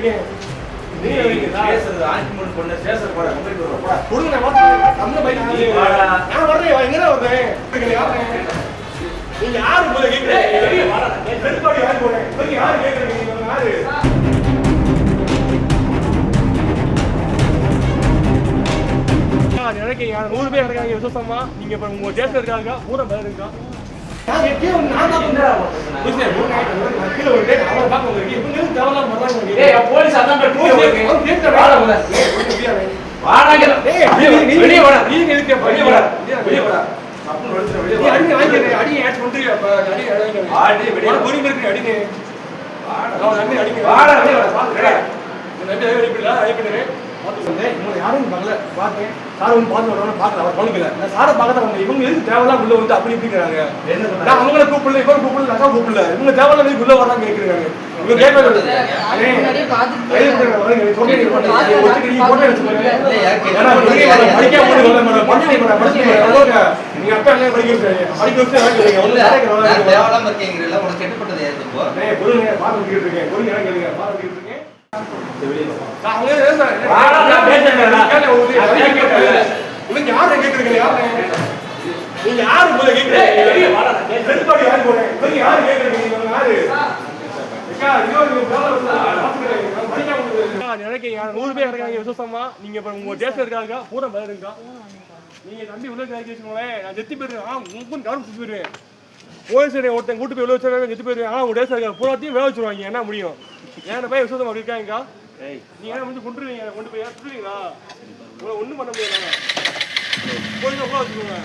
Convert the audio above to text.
இருக்கேன். நீ பேசுறது ஆன்டிமோன் பண்ண ஸ்டேஷன் போற கம்ப்ளைண்ட் வரப்பா. கொடுங்க நான் வந்து நம்ம பைக் நான் வரேன் எங்கடா வரேன்? நீங்க யாரு போல கேக்குறீங்க? வெளிய வாடா. பெருபாடி யாரு போறேன்? நீங்க யாரு கேக்குறீங்க? நீங்க யாரு? நினைக்கிறீங்க 100 பேர் இருக்காங்க விசுவாசமா நீங்க இப்ப உங்க தேசம் இருக்காங்க பூரா பேர் இருக்கா நான் எப்படியோ நான் தான் பண்றேன் புரியுதா நான் கீழ ஒரு டேட் அவன் பாக்க உங்களுக்கு இவங்க தேவலாம் பண்றாங்க ஏய் போலீஸ் அதான் போலீஸ் அவன் கேட்ற வாடா வாடா டேய் வெளிய வாடா நீங்க எதுக்கு வெளிய வாடா வெளிய வாடா அப்போ வெளிய வெளிய நீ அடி வாங்கிடு அடி ஏட் பண்றீங்க அப்ப அடி அடி வெளிய போறீங்க இருக்கு அடிங்க வாடா நான் அடிங்க வாடா வெளிய வாடா பாத்துடா நான் வெளிய போடல ஐபிடுறேன் பாத்து யாரும் பங்கல பாத்தேன் சார் வந்து பாத்து வரணும் பாக்கல அவர் பண்ணுக்கல நான் சாரை பார்க்கதான் வந்து இவங்க எதுக்கு தேவலாம் உள்ள வந்து அப்படி இப்படிங்கறாங்க நான் அவங்கள கூப்பிடல இவங்க கூப்பிடல நான் கூப்பிடல இவங்க தேவலாம் வந்து உள்ள வராங்க கேக்குறாங்க இவங்க கேட்கறது அதே முன்னாடி பாத்து சொல்றீங்க நீ போட்டோ எடுத்துங்க ஏன்னா நீங்க படிக்க முடியல படிக்க அவ்வளவு நீங்க அப்பா என்ன படிக்க வச்சு ஒண்ணு தேவலாம் இருக்கீங்கறல உனக்கு கெட்டப்பட்டது ஏது போ டேய் பொறுங்க பாத்து கேக்குறீங்க பொறுங்க என்ன கேளுங்க பாத்து கேக்குறீங்க வாடா நான் பேசுறேன்டா நீங்க யாரை கேக்குறீங்க யாரை நீங்க யாரு போல கேக்குறீங்க வெளிய வாடா நான் பெருபாடி யாரு போறேன் நீங்க யாரு கேக்குறீங்க நீங்க யாரு ஏக்கா ஐயோ நீங்க நினைக்கிறீங்க 100 பேர் இருக்காங்க விசுவாசமா நீங்க இப்ப உங்க தேசம் இருக்காங்க பூரா பேர் இருக்கா நீங்க தம்பி உள்ள கேட்க வச்சுக்கோங்களேன் நான் செத்து போயிடுவேன் முப்பன் கவனம் சுத்தி போயிடுவேன் போலீஸ் ஒருத்தன் கூட்டு போய் உள்ள வச்சாங்க செத்து போயிடுவேன் உங்க தேசம் இருக்காங்க பூராத்தையும் வேலை வச்சுருவாங்க என்ன முடியும் ஏன்னா போய் விசுவாசம் அப்படி இருக்காங்கக்கா நீங்க என்ன வந்து கொண்டுருவீங்க கொண்டு போய் சுடுவீங்களா ஒன்றும் பண்ண முடியாது போலீஸ் உள்ள வச்சுக்கோங்க